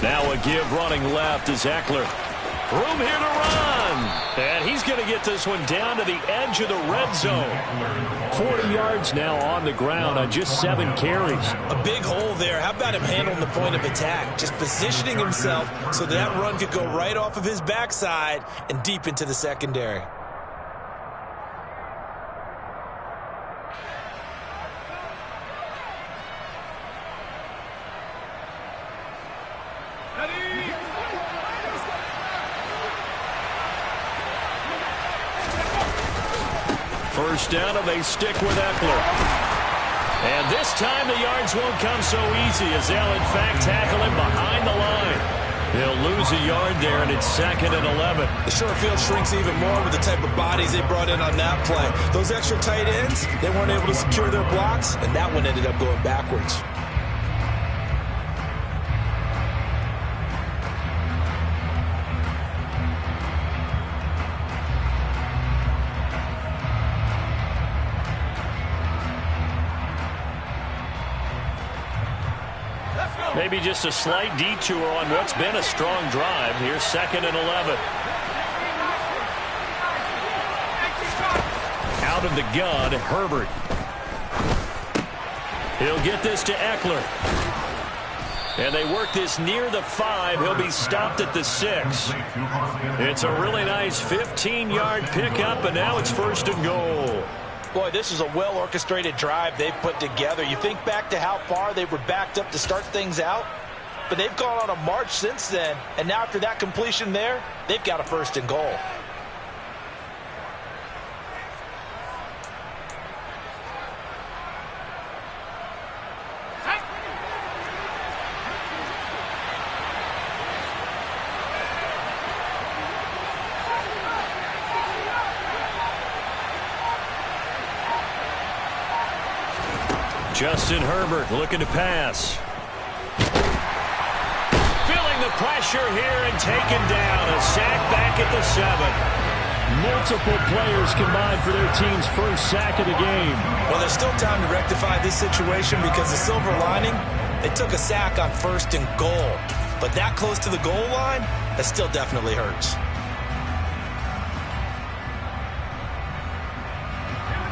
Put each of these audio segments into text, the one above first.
Now a give running left is Eckler. Room here to run. And he's going to get this one down to the edge of the red zone. 40 yards now on the ground on just 7 carries. A big hole there. How about him handling the point of attack? Just positioning himself so that run could go right off of his backside and deep into the secondary. First down, and they stick with Eckler. And this time the yards won't come so easy as they'll, in fact, tackle him behind the line. They'll lose a yard there, and it's 2nd and 11. The short field shrinks even more with the type of bodies they brought in on that play. Those extra tight ends, they weren't able to secure their blocks, and that one ended up going backwards. Maybe just a slight detour on what's been a strong drive. Here's 2nd and 11. Out of the gun, Herbert. He'll get this to Eckler. And they work this near the 5. He'll be stopped at the 6. It's a really nice 15-yard pickup, and now it's 1st and goal. Boy, this is a well-orchestrated drive they've put together. You think back to how far they were backed up to start things out, but they've gone on a march since then, and now after that completion there, they've got a 1st and goal. Justin Herbert looking to pass. Feeling the pressure here and taken down. A sack back at the 7. Multiple players combined for their team's first sack of the game. Well, there's still time to rectify this situation because the silver lining, they took a sack on 1st and goal. But that close to the goal line, that still definitely hurts.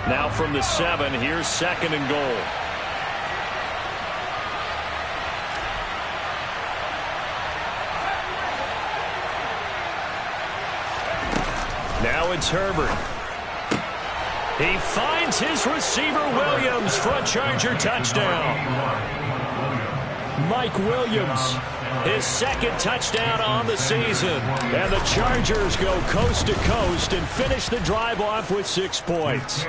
Now from the 7, here's 2nd and goal. Now it's Herbert. He finds his receiver, Williams, for a Charger touchdown. Mike Williams, his 2nd touchdown on the season. And the Chargers go coast to coast and finish the drive off with 6 points.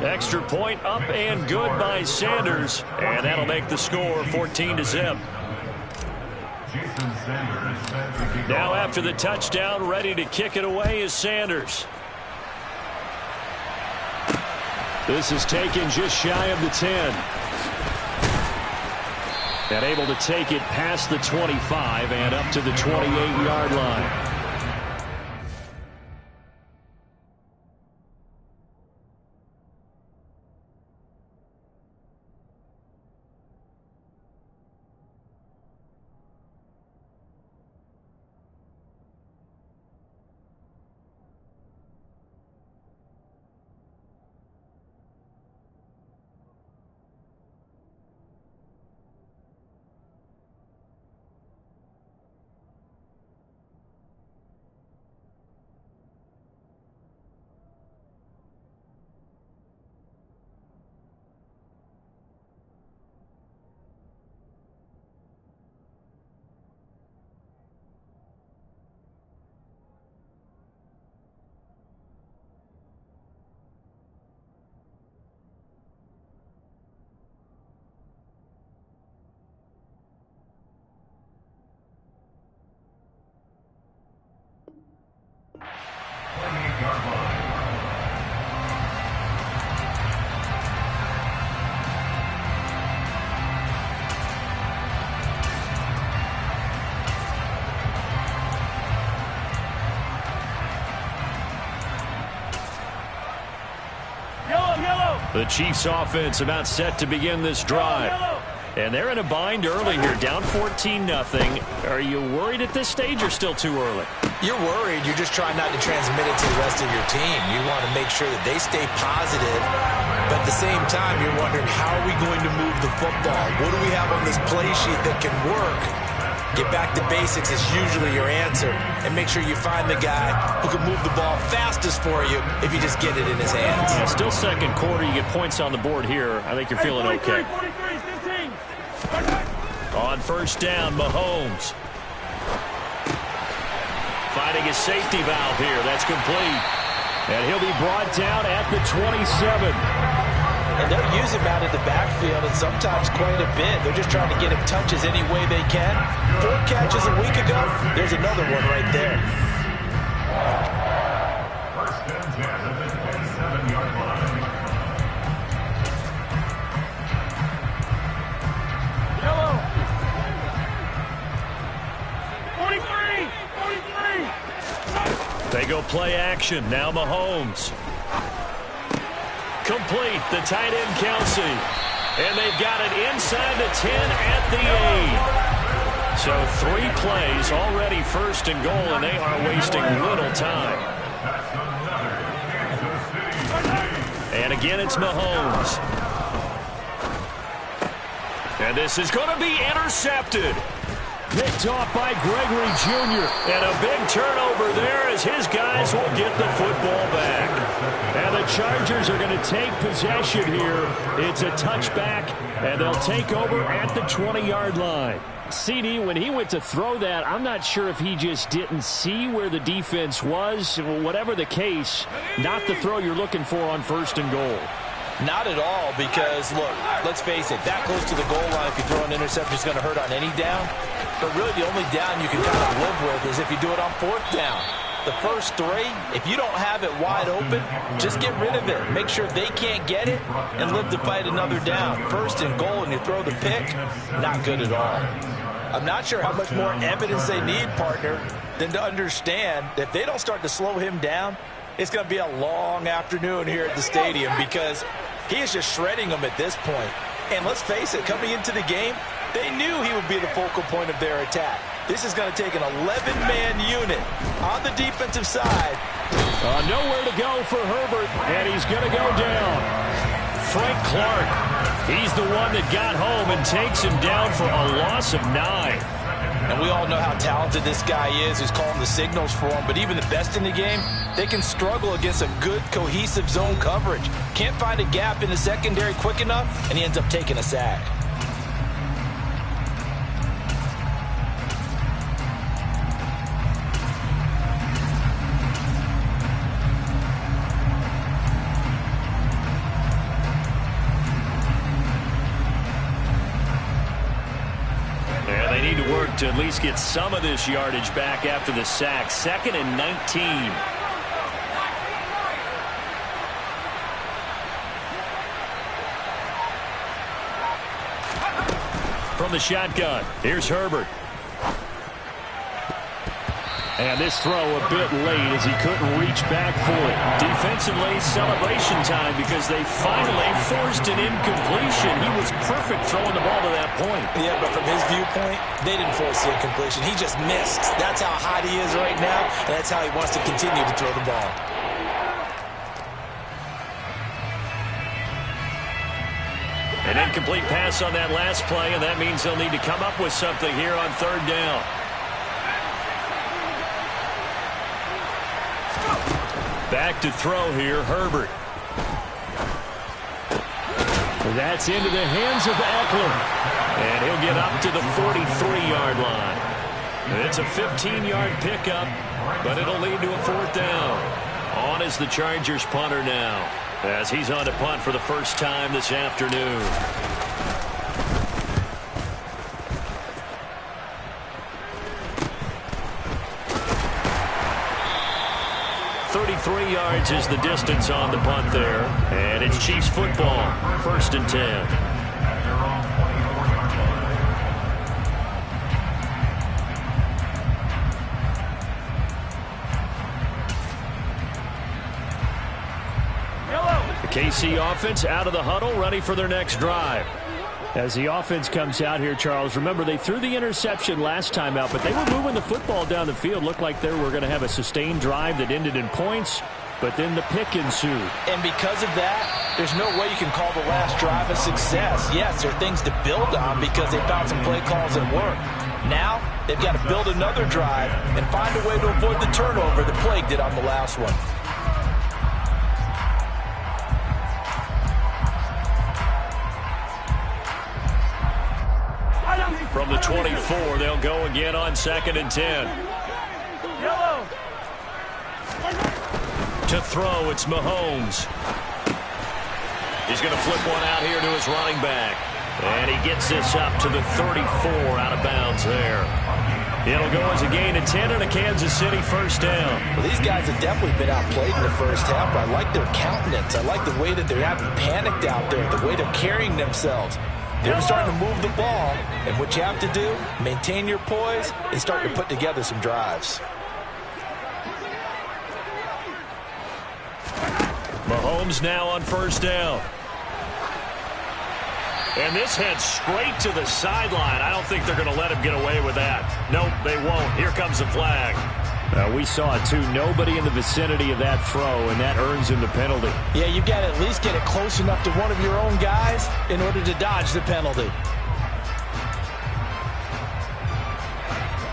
Extra point up and good by Sanders. And that'll make the score 14-0. Now after the touchdown, ready to kick it away is Sanders. This is taken just shy of the 10. And able to take it past the 25 and up to the 28-yard line. The Chiefs offense about set to begin this drive. And they're in a bind early here, down 14-0. Are you worried at this stage or still too early? You're worried. You're just trying not to transmit it to the rest of your team. You want to make sure that they stay positive, but at the same time, you're wondering, how are we going to move the football? What do we have on this play sheet that can work? Get back to basics is usually your answer, and make sure you find the guy who can move the ball fastest for you if you just get it in his hands. Yeah, still second quarter. You get points on the board here. I think you're feeling okay. On first down, Mahomes. Finding his safety valve here. That's complete. And he'll be brought down at the 27. And they'll use him out in the backfield, and sometimes quite a bit. They're just trying to get him touches any way they can. 4 catches a week ago. There's another one right there. First and 10 at the 27-yard line. Yellow. 43. They go play action. Now Mahomes. Complete. The tight end, Kelsey. And they've got it inside the 10 at the 8. So 3 plays already first and goal, and they are wasting little time. And again, it's Mahomes. And this is going to be intercepted. Picked off by Gregory Jr. And a big turnover there as his guys will get the football back. And the Chargers are going to take possession here. It's a touchback, and they'll take over at the 20-yard line. CD, when he went to throw that, I'm not sure if he just didn't see where the defense was. Whatever the case, not the throw you're looking for on first and goal. Not at all, because, look, let's face it, that close to the goal line, if you throw an interception, is going to hurt on any down. But really, the only down you can kind of live with is if you do it on 4th down. The first 3, if you don't have it wide open, just get rid of it. Make sure they can't get it and live to fight another down. First and goal, and you throw the pick, not good at all. I'm not sure how much more evidence they need, partner, than to understand that if they don't start to slow him down, it's going to be a long afternoon here at the stadium, because he is just shredding them at this point. And let's face it, coming into the game, they knew he would be the focal point of their attack. This is going to take an 11-man unit on the defensive side. Nowhere to go for Herbert, and he's going to go down. Frank Clark, he's the one that got home and takes him down for a loss of 9. And we all know how talented this guy is, who's calling the signals for him. But even the best in the game, they can struggle against a good, cohesive zone coverage. Can't find a gap in the secondary quick enough, and he ends up taking a sack. To at least get some of this yardage back after the sack. 2nd and 19. From the shotgun, here's Herbert. And this throw a bit late as he couldn't reach back for it. Defensively, celebration time because they finally forced an incompletion. He was perfect throwing the ball to that point. Yeah, but from his viewpoint, they didn't force the incompletion. He just missed. That's how hot he is right now, and that's how he wants to continue to throw the ball. An incomplete pass on that last play, and that means they'll need to come up with something here on 3rd down. Back to throw here, Herbert. That's into the hands of Eckler. And he'll get up to the 43-yard line. It's a 15-yard pickup, but it'll lead to a 4th down. On is the Chargers punter now, as he's on to punt for the first time this afternoon. 33 yards is the distance on the punt there. And it's Chiefs football, 1st and 10. The KC offense out of the huddle, ready for their next drive. As the offense comes out here, Charles, remember they threw the interception last time out, but they were moving the football down the field. Looked like they were going to have a sustained drive that ended in points, but then the pick ensued. And because of that, there's no way you can call the last drive a success. Yes, there are things to build on because they found some play calls that work. Now, they've got to build another drive and find a way to avoid the turnover that plagued it on the last one. From the 24, they'll go again on 2nd and 10. Yellow. To throw, it's Mahomes. He's going to flip one out here to his running back. And he gets this up to the 34 out of bounds there. It'll go as a gain of 10 and a Kansas City first down. Well, these guys have definitely been outplayed in the first half, but I like their countenance. I like the way that they're having panicked out there, the way they're carrying themselves. They're starting to move the ball, and what you have to do, maintain your poise, and start to put together some drives. Mahomes now on first down. And this heads straight to the sideline. I don't think they're going to let him get away with that. Nope, they won't. Here comes the flag. We saw it, too. Nobody in the vicinity of that throw, and that earns him the penalty. Yeah, you've got to at least get it close enough to one of your own guys in order to dodge the penalty.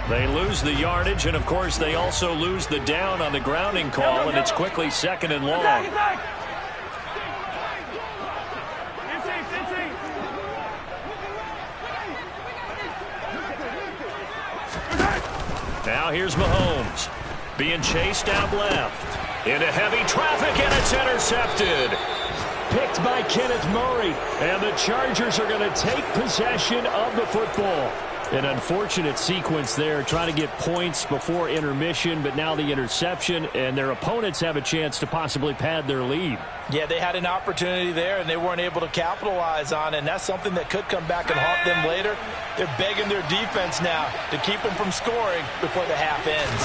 They lose the yardage, and, of course, they also lose the down on the grounding call, and it's quickly 2nd and long. Now here's Mahomes being chased out left into heavy traffic, and it's intercepted. Picked by Kenneth Murray, and the Chargers are going to take possession of the football. An unfortunate sequence there, trying to get points before intermission, but now the interception, and their opponents have a chance to possibly pad their lead. Yeah, they had an opportunity there, and they weren't able to capitalize on it, and that's something that could come back and haunt them later. They're begging their defense now to keep them from scoring before the half ends.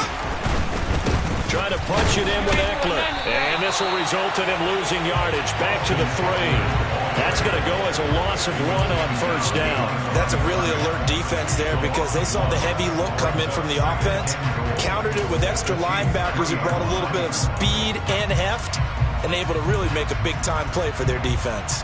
Trying to punch it in with Eckler, and this will result in him losing yardage. Back to the 3. That's going to go as a loss of 1 on first down. That's a really alert defense there because they saw the heavy look come in from the offense, countered it with extra linebackers who brought a little bit of speed and heft, and able to really make a big-time play for their defense.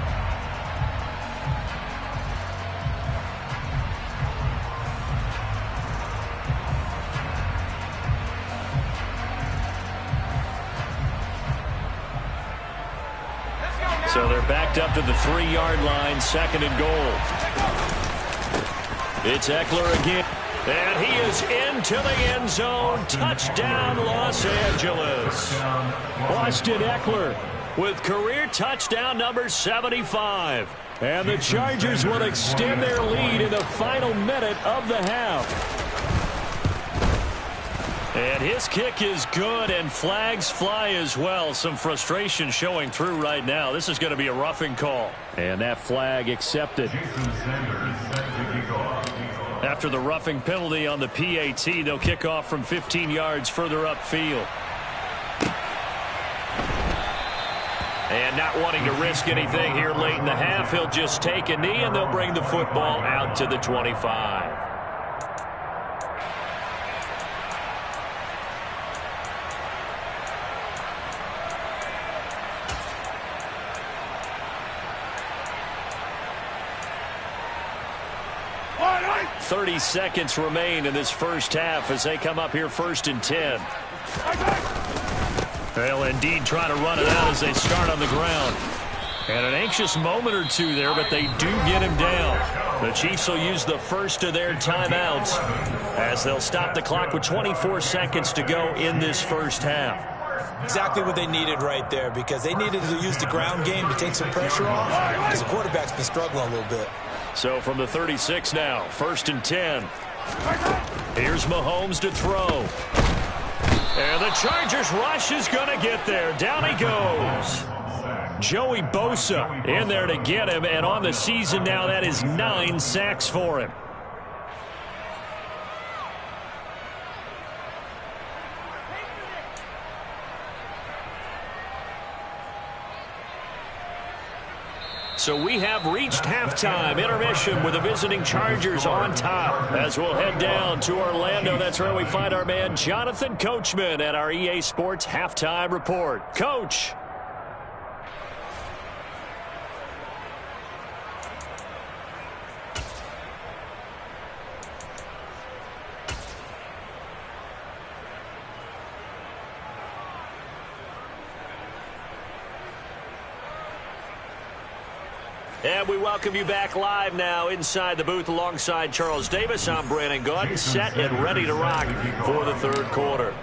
So they're backed up to the 3-yard line, 2nd and goal. It's Eckler again, and he is into the end zone. Touchdown, Los Angeles. Austin Eckler with career touchdown number 75. And the Chargers will extend their lead in the final minute of the half. And his kick is good, and flags fly as well. Some frustration showing through right now. This is going to be a roughing call. And that flag accepted. After the roughing penalty on the PAT, they'll kick off from 15 yards further upfield. And not wanting to risk anything here late in the half, he'll just take a knee, and they'll bring the football out to the 25. Right. 30 seconds remain in this first half as they come up here 1st and 10. They'll indeed try to run it out as they start on the ground. And an anxious moment or two there, but they do get him down. The Chiefs will use the first of their timeouts as they'll stop the clock with 24 seconds to go in this first half. Exactly what they needed right there because they needed to use the ground game to take some pressure off because the quarterback's been struggling a little bit. So from the 36 now, 1st and 10. Here's Mahomes to throw. And the Chargers rush is going to get there. Down he goes. Joey Bosa in there to get him, and on the season now, that is 9 sacks for him. So we have reached halftime, intermission with the visiting Chargers on top. As we'll head down to Orlando, that's where we find our man Jonathan Coachman at our EA Sports Halftime Report. Coach. And we welcome you back live now inside the booth alongside Charles Davis. I'm Brandon Gaudin, set and ready to rock for the third quarter.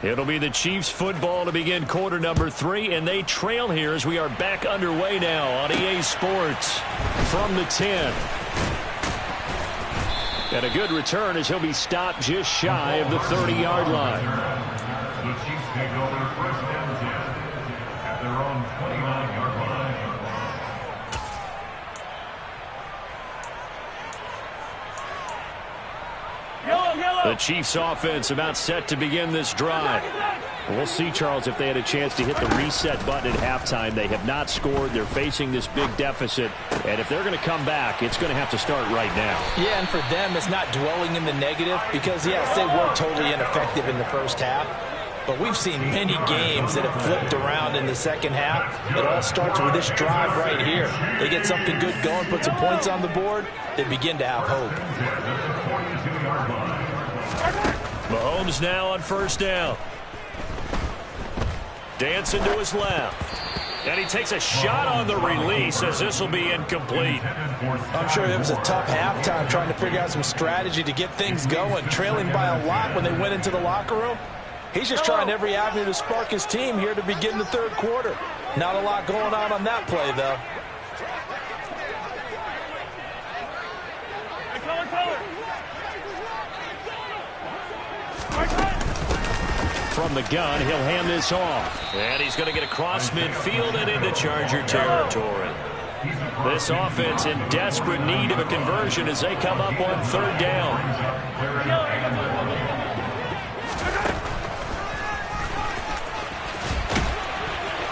It'll be the Chiefs football to begin quarter number 3, and they trail here as we are back underway now on EA Sports from the 10. And a good return as he'll be stopped just shy of the 30-yard line. The Chiefs take over first and 10 at their own 29-yard line. The Chiefs offense about set to begin this drive. We'll see, Charles, if they had a chance to hit the reset button at halftime. They have not scored. They're facing this big deficit. And if they're going to come back, it's going to have to start right now. Yeah, and for them, it's not dwelling in the negative because, yes, they were totally ineffective in the first half. But we've seen many games that have flipped around in the second half. It all starts with this drive right here. They get something good going, put some points on the board, they begin to have hope. Mahomes now on first down. Dancing to his left. And he takes a shot on the release as this will be incomplete. I'm sure it was a tough halftime trying to figure out some strategy to get things going. Trailing by a lot when they went into the locker room. He's just trying every avenue to spark his team here to begin the third quarter. Not a lot going on that play, though. From the gun, he'll hand this off. And he's going to get across midfield and into Charger territory. This offense in desperate need of a conversion as they come up on third down.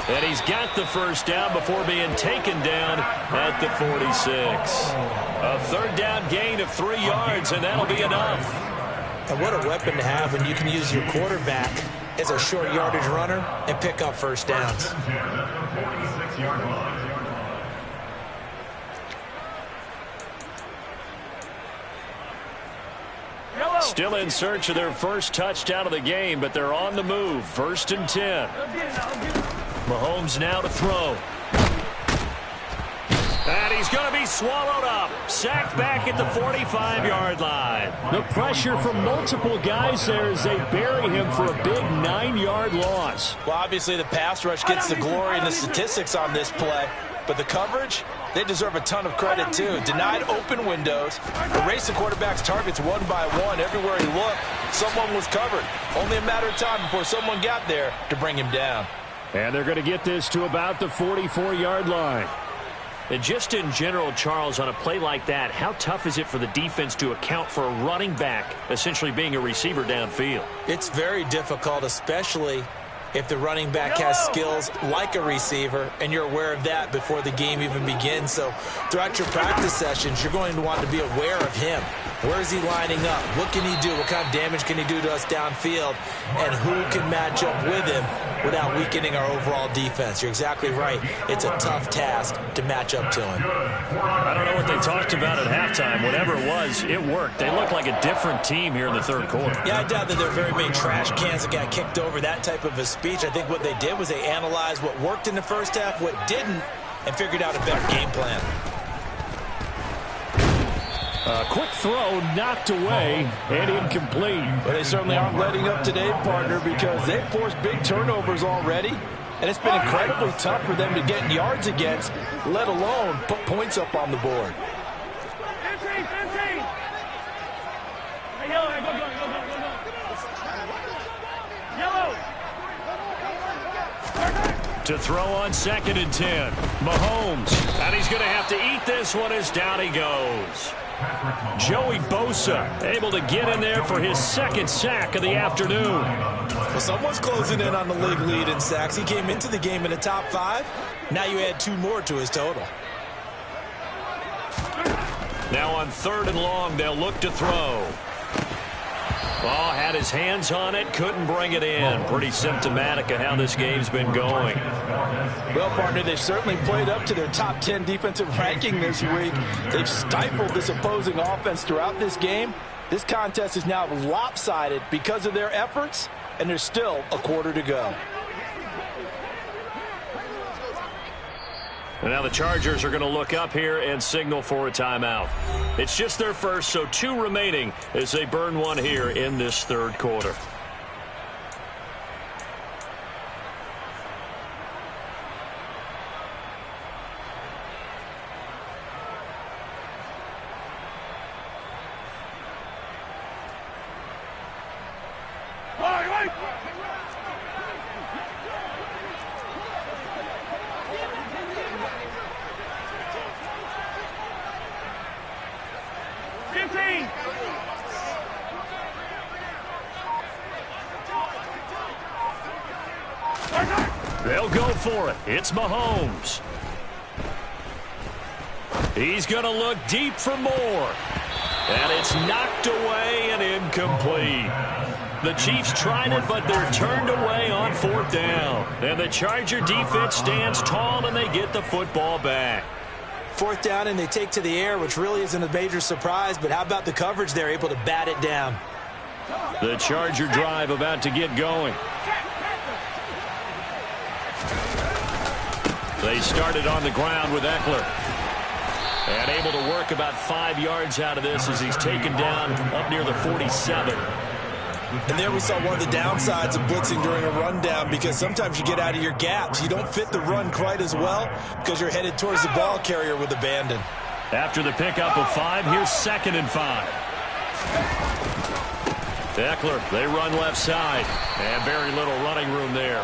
And he's got the first down before being taken down at the 46. A third down gain of 3 yards, and that'll be enough. And what a weapon to have when you can use your quarterback as a short yardage runner and pick up first downs. Still in search of their first touchdown of the game, but they're on the move. First and 10. Mahomes now to throw. And he's going to be swallowed up. Sacked back at the 45-yard line. The pressure from multiple guys there as they bury him for a big 9-yard loss. Well, obviously the pass rush gets the glory and the statistics on this play. But the coverage, they deserve a ton of credit, too. Denied open windows. Erased the quarterback's targets one by one. Everywhere he looked, someone was covered. Only a matter of time before someone got there to bring him down. And they're going to get this to about the 44-yard line. And just in general, Charles, on a play like that, how tough is it for the defense to account for a running back essentially being a receiver downfield? It's very difficult, especially if the running back has skills like a receiver, and you're aware of that before the game even begins. So throughout your practice sessions, you're going to want to be aware of him. Where is he lining up? What can he do? What kind of damage can he do to us downfield? And who can match up with him without weakening our overall defense? You're exactly right. It's a tough task to match up to him. I don't know what they talked about at halftime. Whatever it was, it worked. They look like a different team here in the third quarter. Yeah, I doubt that there are very many trash cans that got kicked over, that type of a speech. I think what they did was they analyzed what worked in the first half, what didn't, and figured out a better game plan. A quick throw knocked away and incomplete. But they certainly aren't letting up today, partner, because they've forced big turnovers already. And it's been incredibly tough for them to get yards against, let alone put points up on the board. To throw on second and 10. Mahomes. And he's going to have to eat this one as down he goes. Joey Bosa able to get in there for his second sack of the afternoon. Well, someone's closing in on the league lead in sacks. He came into the game in the top 5. Now you add 2 more to his total. Now on 3rd and long, they'll look to throw. Oh, had his hands on it, couldn't bring it in. Pretty symptomatic of how this game's been going. Well, partner, they've certainly played up to their top 10 defensive ranking this week. They've stifled this opposing offense throughout this game. This contest is now lopsided because of their efforts, and there's still a quarter to go. And now the Chargers are going to look up here and signal for a timeout. It's just their first, so 2 remaining as they burn one here in this 3rd quarter. They'll go for it. It's Mahomes. He's going to look deep for more. And it's knocked away and incomplete. The Chiefs tried it, but they're turned away on 4th down. And the Charger defense stands tall, and they get the football back. 4th down, and they take to the air, which really isn't a major surprise. But how about the coverage? They're able to bat it down. The Charger drive about to get going. They started on the ground with Eckler. And able to work about 5 yards out of this as he's taken down up near the 47. And there we saw one of the downsides of blitzing during a rundown, because sometimes you get out of your gaps. You don't fit the run quite as well because you're headed towards the ball carrier with abandon. After the pickup of 5, here's 2nd and 5. Eckler, they run left side. And very little running room there.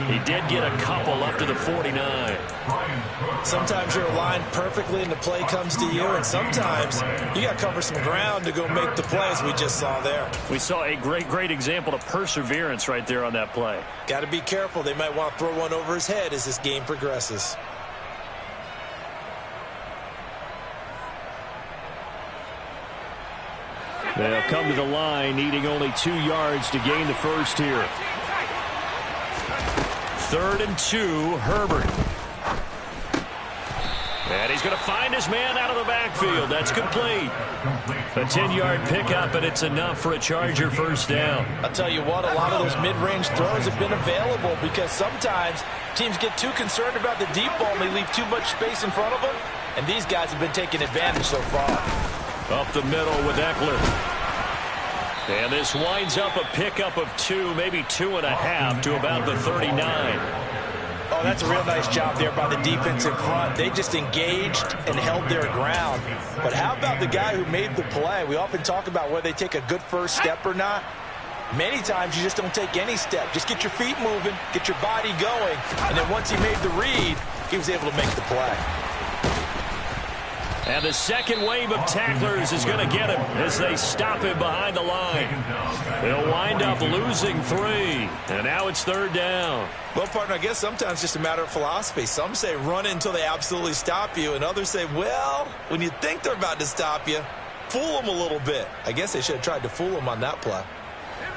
He did get a couple up to the 49. Sometimes you're aligned perfectly and the play comes to you, and sometimes you got to cover some ground to go make the play, as we just saw there. We saw a great example of perseverance right there on that play. Got to be careful. They might want to throw one over his head as this game progresses. They'll come to the line, needing only 2 yards to gain the first here. 3rd and 2, Herbert. And he's going to find his man out of the backfield. That's complete. A 10-yard pickup, and it's enough for a Charger first down. I'll tell you what, a lot of those mid-range throws have been available because sometimes teams get too concerned about the deep ball and they leave too much space in front of them, and these guys have been taking advantage so far. Up the middle with Eckler. And this winds up a pickup of 2, maybe 2.5 to about the 39. Oh, that's a real nice job there by the defense in front. They just engaged and held their ground. But how about the guy who made the play? We often talk about whether they take a good first step or not. Many times you just don't take any step. Just get your feet moving, get your body going, and then once he made the read, he was able to make the play. And the second wave of tacklers is going to get him as they stop him behind the line. They'll wind up losing 3. And now it's 3rd down. Well, partner, I guess sometimes it's just a matter of philosophy. Some say run until they absolutely stop you, and others say, well, when you think they're about to stop you, fool them a little bit. I guess they should have tried to fool them on that play.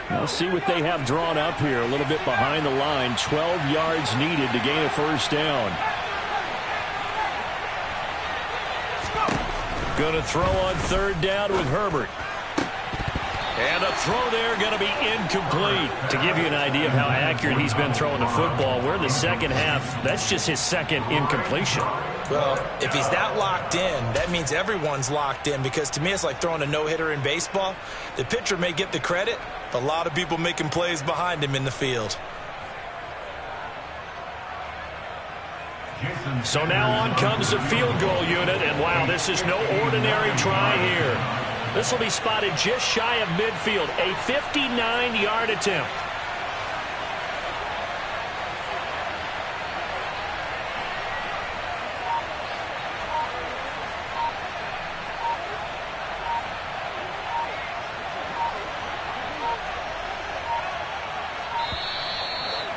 We'll see what they have drawn up here. A little bit behind the line. 12 yards needed to gain a first down. Going to throw on 3rd down with Herbert. And a throw there going to be incomplete. To give you an idea of how accurate he's been throwing the football, we're in the second half. That's just his 2nd incompletion. Well, if he's that locked in, that means everyone's locked in, because to me it's like throwing a no-hitter in baseball. The pitcher may get the credit, but a lot of people making plays behind him in the field. So now on comes the field goal unit, and wow, this is no ordinary try here. This will be spotted just shy of midfield, a 59-yard attempt.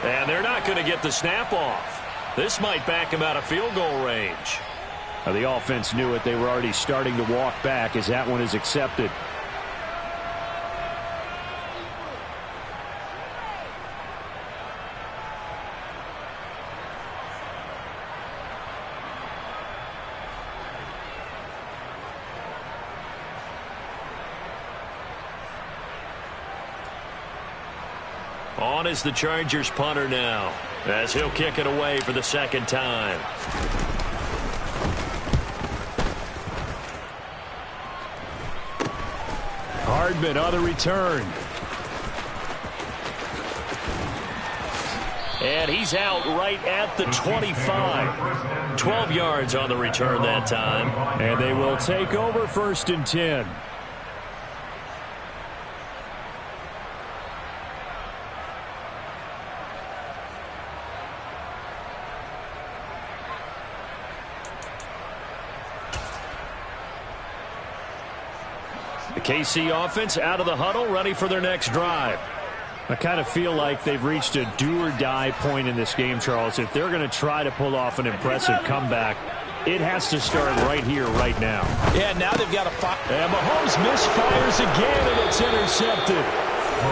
And they're not going to get the snap off. This might back him out of field goal range. The offense knew it. They were already starting to walk back as that one is accepted. On is the Chargers punter now, as he'll kick it away for the second time. Hardman on the return. And he's out right at the 25. 12 yards on the return that time. And they will take over 1st and 10. The KC offense out of the huddle, ready for their next drive. I kind of feel like they've reached a do-or-die point in this game, Charles. If they're going to try to pull off an impressive comeback, it has to start right here, right now. Yeah, now they've got to fire. And Mahomes misfires again, and it's intercepted.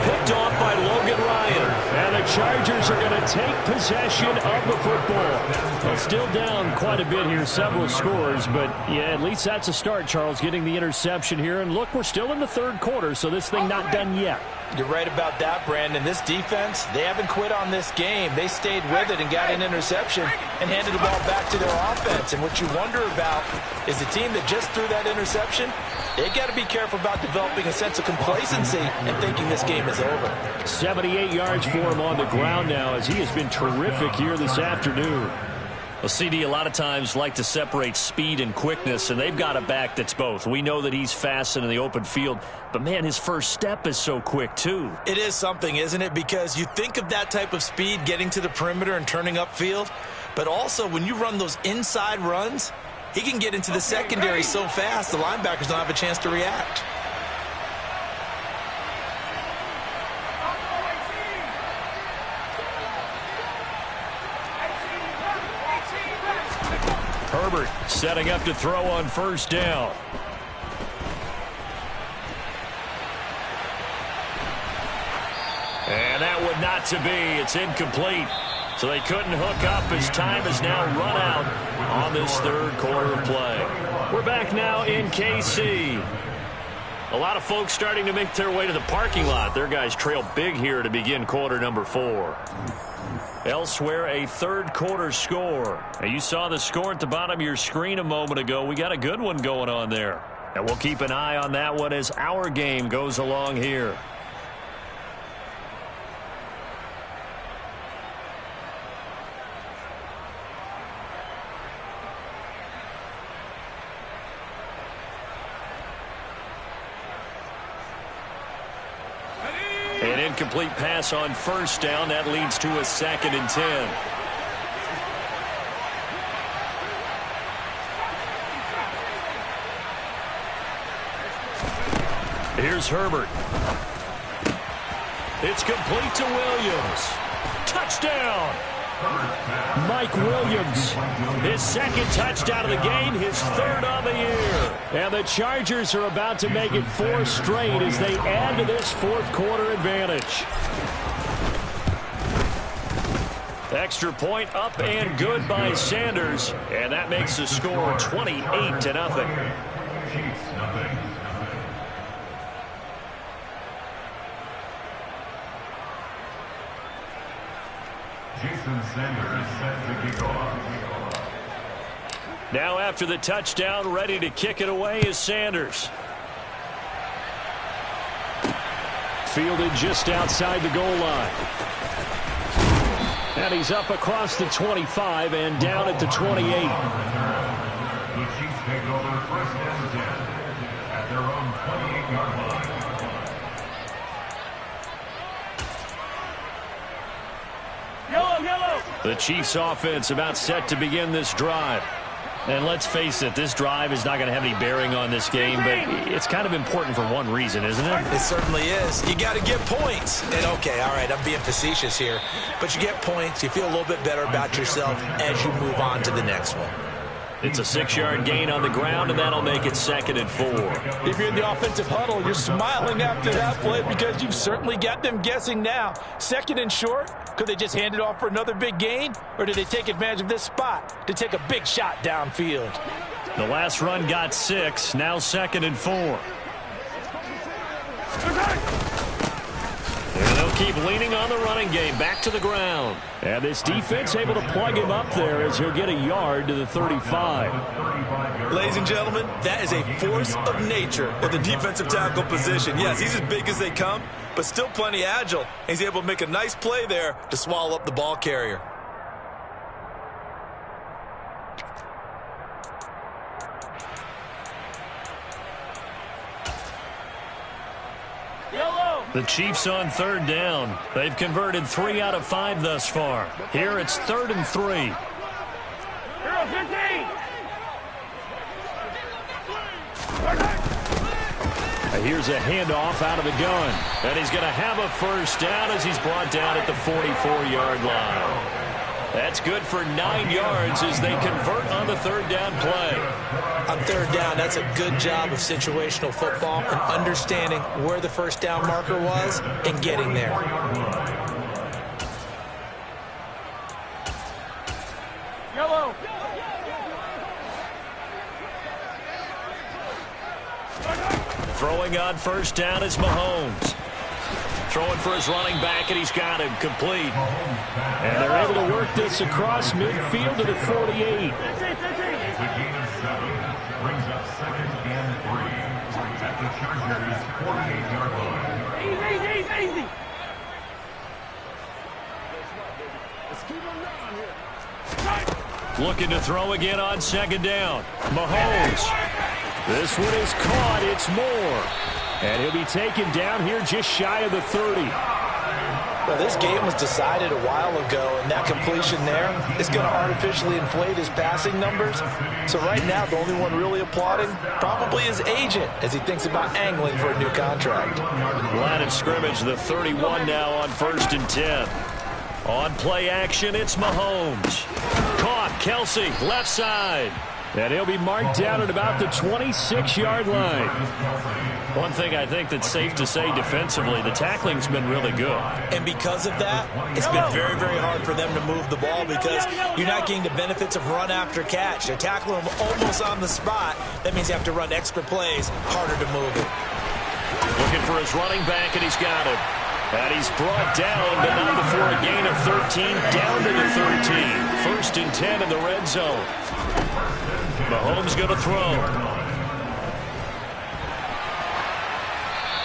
Picked off by Logan Ryan. And the Chargers are going to take possession of the football. Well, still down quite a bit here, several scores, but yeah, at least that's a start, Charles, getting the interception here. And look, we're still in the 3rd quarter, so this thing not done yet. You're right about that, Brandon. This defense, they haven't quit on this game. They stayed with it and got an interception and handed the ball back to their offense. And what you wonder about is the team that just threw that interception, they got to be careful about developing a sense of complacency and thinking this game is over. 78 yards for him on the ground now, as he has been terrific here this afternoon. Well, CD a lot of times like to separate speed and quickness, and they've got a back that's both. We know that he's fast and in the open field, but, man, his first step is so quick, too. It is something, isn't it? Because you think of that type of speed getting to the perimeter and turning upfield, but also when you run those inside runs, he can get into the secondary so fast the linebackers don't have a chance to react. Herbert setting up to throw on 1st down. And that would not to be. It's incomplete. So they couldn't hook up as time has now run out on this 3rd quarter of play. We're back now in KC. A lot of folks starting to make their way to the parking lot. Their guys trail big here to begin quarter number 4. Elsewhere, a 3rd quarter score. Now, you saw the score at the bottom of your screen a moment ago. We got a good one going on there. And we'll keep an eye on that one as our game goes along here. An incomplete pass on 1st down. That leads to a 2nd and 10. Here's Herbert. It's complete to Williams. Touchdown! Mike Williams, his 2nd touchdown of the game, his 3rd of the year. And the Chargers are about to make it 4 straight as they add to this 4th quarter advantage. Extra point up and good by Sanders. And that makes the score 28-0. Jason Sanders set to kick off. Now after the touchdown, ready to kick it away is Sanders. Fielded just outside the goal line. And he's up across the 25 and down at the 28. The Chiefs take over 1st and 10 at their own 28-yard line. The Chiefs offense about set to begin this drive. And let's face it, this drive is not going to have any bearing on this game, but it's kind of important for one reason, isn't it? It certainly is. You got to get points. And, okay, all right, I'm being facetious here. But you get points, you feel a little bit better about yourself as you move on to the next one. It's a 6-yard gain on the ground, and that'll make it 2nd and 4. If you're in the offensive huddle, you're smiling after that play because you've certainly got them guessing now. 2nd and short, could they just hand it off for another big gain? Or did they take advantage of this spot to take a big shot downfield? The last run got 6, now 2nd and 4. And they'll keep leaning on the running game. Back to the ground. And this defense able to plug him up there as he'll get a yard to the 35. Ladies and gentlemen, that is a force of nature at the defensive tackle position. Yes, he's as big as they come, but still plenty agile. He's able to make a nice play there to swallow up the ball carrier. The Chiefs on 3rd down. They've converted 3 out of 5 thus far. Here it's 3rd and 3. Here's a handoff out of the gun. And he's going to have a first down as he's brought down at the 44-yard line. That's good for 9 yards as they convert on the 3rd down play. On 3rd down, that's a good job of situational football and understanding where the first down marker was and getting there. Yellow. Throwing on 1st down is Mahomes. Throwing for his running back, and he's got him complete. And they're able to work this across midfield to the 48. The gain of 7 brings up 2nd and 3 at the Chargers' 48-yard line. Easy. Looking to throw again on 2nd down. Mahomes. This one is caught. It's Moore. And he'll be taken down here just shy of the 30. Well, this game was decided a while ago, and that completion there is going to artificially inflate his passing numbers. So right now, the only one really applauding probably his agent as he thinks about angling for a new contract. Line of scrimmage, the 31 now on 1st and 10. On play action, it's Mahomes. Caught, Kelsey, left side. And he'll be marked down at about the 26-yard line. One thing I think that's safe to say defensively, the tackling's been really good. And because of that, it's been very, very hard for them to move the ball because you're not getting the benefits of run after catch. They're tackling them almost on the spot. That means you have to run extra plays, harder to move it. Looking for his running back, and he's got it. And he's brought down, but not before a gain of 13, down to the 13. 1st and 10 in the red zone. Mahomes going to throw.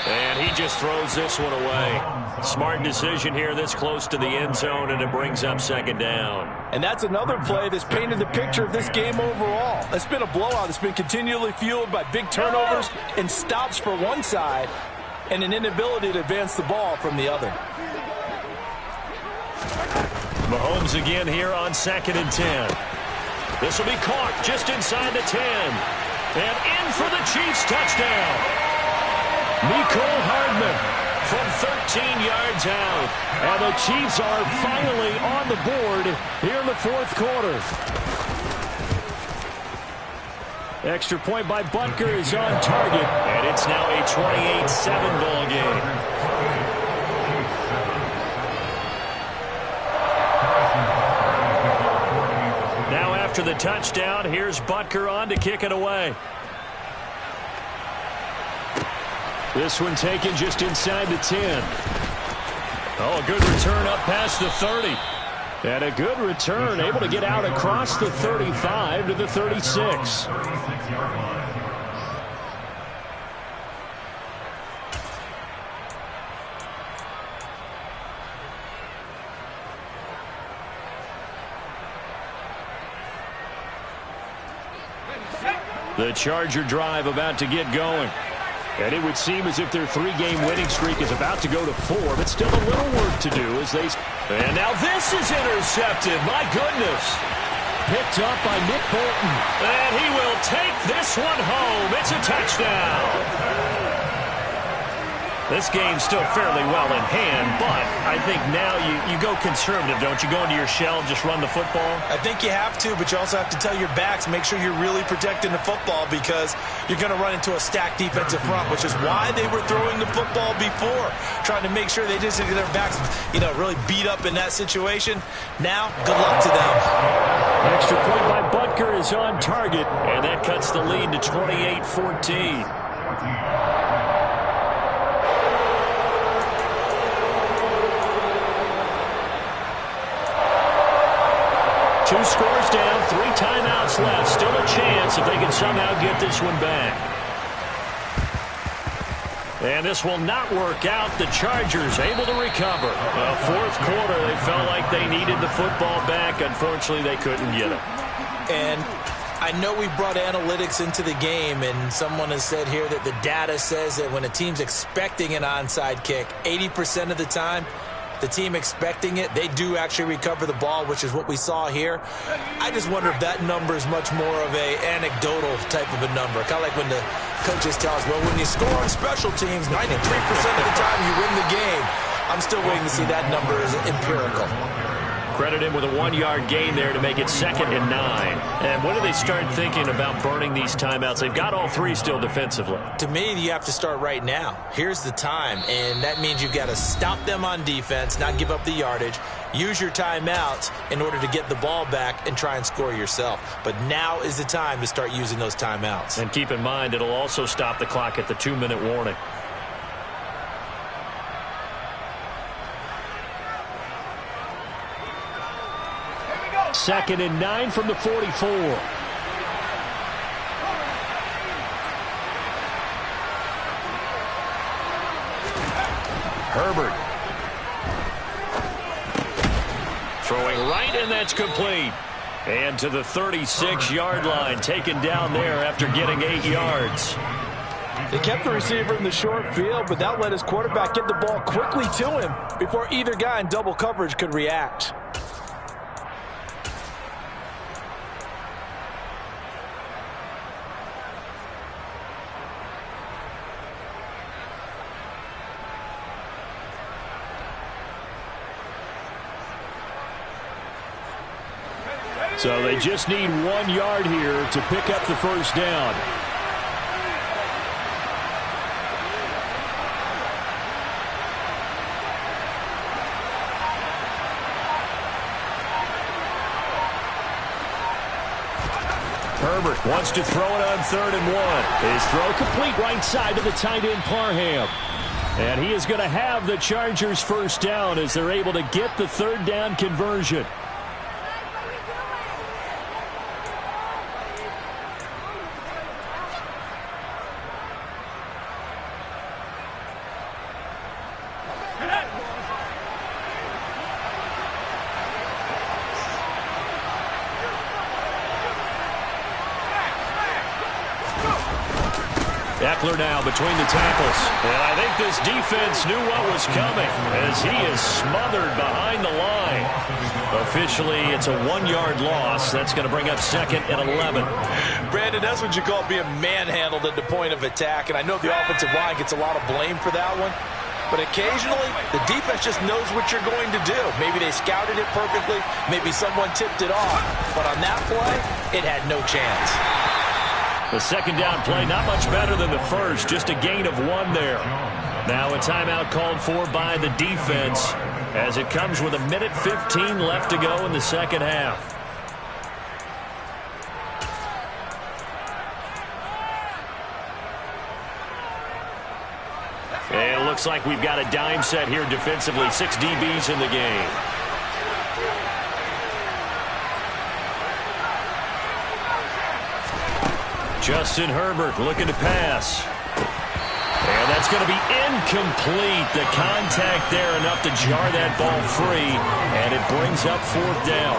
And he just throws this one away. Smart decision here this close to the end zone, and it brings up 2nd down. And that's another play that's painted the picture of this game overall. It's been a blowout. It's been continually fueled by big turnovers and stops for one side and an inability to advance the ball from the other. Mahomes again here on 2nd and 10. This will be caught just inside the 10. And in for the Chiefs touchdown. Mecole Hardman from 13 yards out. And the Chiefs are finally on the board here in the 4th quarter. Extra point by Butker is on target. And it's now a 28-7 ball game. After the touchdown, here's Butker on to kick it away. This one taken just inside the 10. Oh, a good return up past the 30. And a good return, able to get out across the 35 to the 36. The Charger drive about to get going. And it would seem as if their 3-game winning streak is about to go to 4, but still a little work to do as they... And now this is intercepted. My goodness. Picked up by Nick Bolton. And he will take this one home. It's a touchdown. This game's still fairly well in hand, but I think now you go conservative, don't you? Go into your shell and just run the football? I think you have to, but you also have to tell your backs, make sure you're really protecting the football because you're going to run into a stacked defensive front, which is why they were throwing the football before, trying to make sure they didn't get their backs, really beat up in that situation. Now, good luck to them. Extra point by Butker is on target, and that cuts the lead to 28-14. Two scores down, 3 timeouts left. Still a chance if they can somehow get this one back. And this will not work out. The Chargers able to recover. Fourth quarter, they felt like they needed the football back. Unfortunately, they couldn't get it. And I know we brought analytics into the game, and someone has said here that the data says that when a team's expecting an onside kick, 80% of the time, the team expecting it, they do actually recover the ball, which is what we saw here. I just wonder if that number is much more of a anecdotal type of a number. Kind of like when the coaches tell us, well, when you score on special teams, 93% of the time you win the game. I'm still waiting to see that number as empirical. Credit him with a 1-yard gain there to make it 2nd and 9. And when do they start thinking about burning these timeouts? They've got all 3 still defensively. To me, you have to start right now. Here's the time, and that means you've got to stop them on defense, not give up the yardage, use your timeouts in order to get the ball back and try and score yourself. But now is the time to start using those timeouts. And keep in mind, it'll also stop the clock at the 2-minute warning. Second and 9 from the 44. Herbert. Throwing right, and that's complete. And to the 36-yard line, taken down there after getting 8 yards. They kept the receiver in the short field, but that let his quarterback get the ball quickly to him before either guy in double coverage could react. So they just need 1 yard here to pick up the first down. Herbert wants to throw it on 3rd and 1. His throw complete right side to the tight end Parham. And he is going to have the Chargers first down as they're able to get the 3rd down conversion. Eckler now between the tackles. And I think this defense knew what was coming as he is smothered behind the line. Officially, it's a 1-yard loss. That's going to bring up 2nd and 11. Brandon, that's what you call being manhandled at the point of attack. And I know the offensive line gets a lot of blame for that one. But occasionally, the defense just knows what you're going to do. Maybe they scouted it perfectly. Maybe someone tipped it off. But on that play, it had no chance. The 2nd down play, not much better than the first, just a gain of 1 there. Now a timeout called for by the defense as it comes with 1:15 left to go in the second half. And it looks like we've got a dime set here defensively, 6 DBs in the game. Justin Herbert looking to pass. And that's going to be incomplete. The contact there enough to jar that ball free. And it brings up 4th down.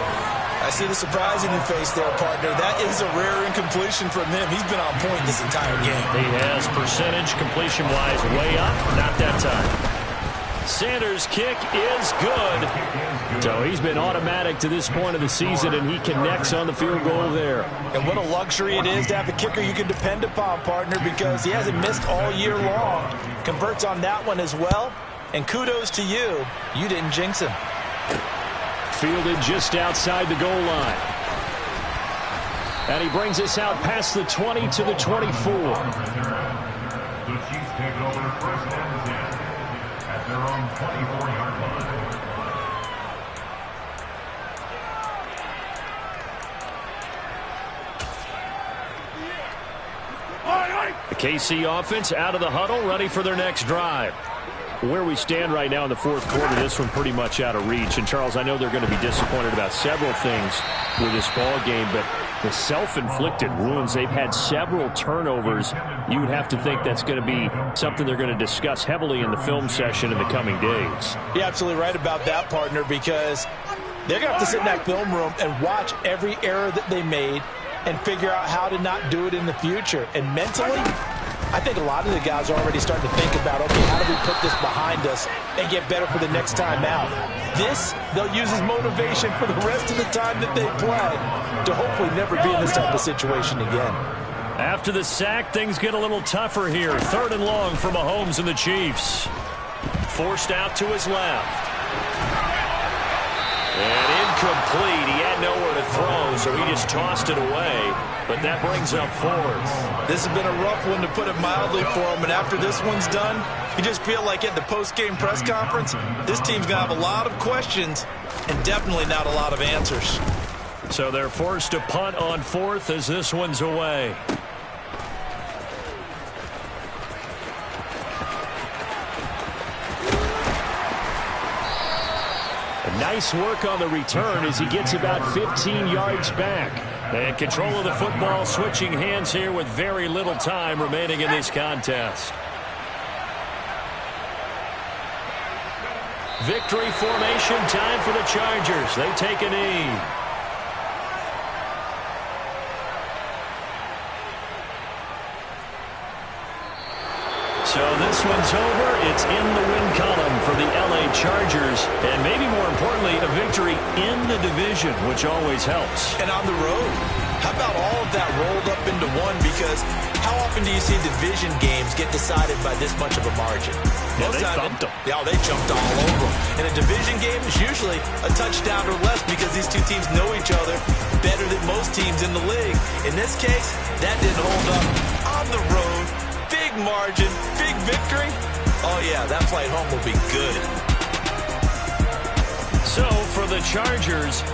I see the surprise in your face there, partner. That is a rare incompletion from him. He's been on point this entire game. He has percentage completion-wise way up. Not that time. Sanders' kick is good. So he's been automatic to this point of the season, and he connects on the field goal there. And what a luxury it is to have a kicker you can depend upon, partner, because he hasn't missed all year long. Converts on that one as well. And kudos to you. You didn't jinx him. Fielded just outside the goal line. And he brings us out past the 20 to the 24. The Chiefs take over first and 10 at their own 24-yard line. The KC offense out of the huddle, ready for their next drive. Where we stand right now in the fourth quarter, this one pretty much out of reach. And, Charles, I know they're going to be disappointed about several things with this ball game, but the self-inflicted wounds, they've had several turnovers. You would have to think that's going to be something they're going to discuss heavily in the film session in the coming days. You're absolutely right about that, partner, because they're going to have to sit in that film room and watch every error that they made and figure out how to not do it in the future. And mentally, I think a lot of the guys are already starting to think about, okay, how do we put this behind us and get better for the next time out? This, they'll use as motivation for the rest of the time that they play to hopefully never be in this type of situation again. After the sack, things get a little tougher here. 3rd and long for Mahomes and the Chiefs. Forced out to his left. And incomplete. He had nowhere to throw, so he just tossed it away. But that brings up 4th. This has been a rough one, to put it mildly, for him. And after this one's done, you just feel like at the post-game press conference, this team's going to have a lot of questions and definitely not a lot of answers. So they're forced to punt on 4th as this one's away. Nice work on the return as he gets about 15 yards back. And control of the football switching hands here with very little time remaining in this contest. Victory formation time for the Chargers. They take a knee. So this one's over. It's in the win column for the LA Chargers. And maybe more importantly, a victory in the division, which always helps. And on the road, how about all of that rolled up into one? Because how often do you see division games get decided by this much of a margin? Yeah, they thumped them. Yeah, they jumped all over them. And a division game is usually a touchdown or less because these two teams know each other better than most teams in the league. In this case, that didn't hold up. On the road, big margin, big victory. Oh, yeah, that flight home will be good. So for the Chargers,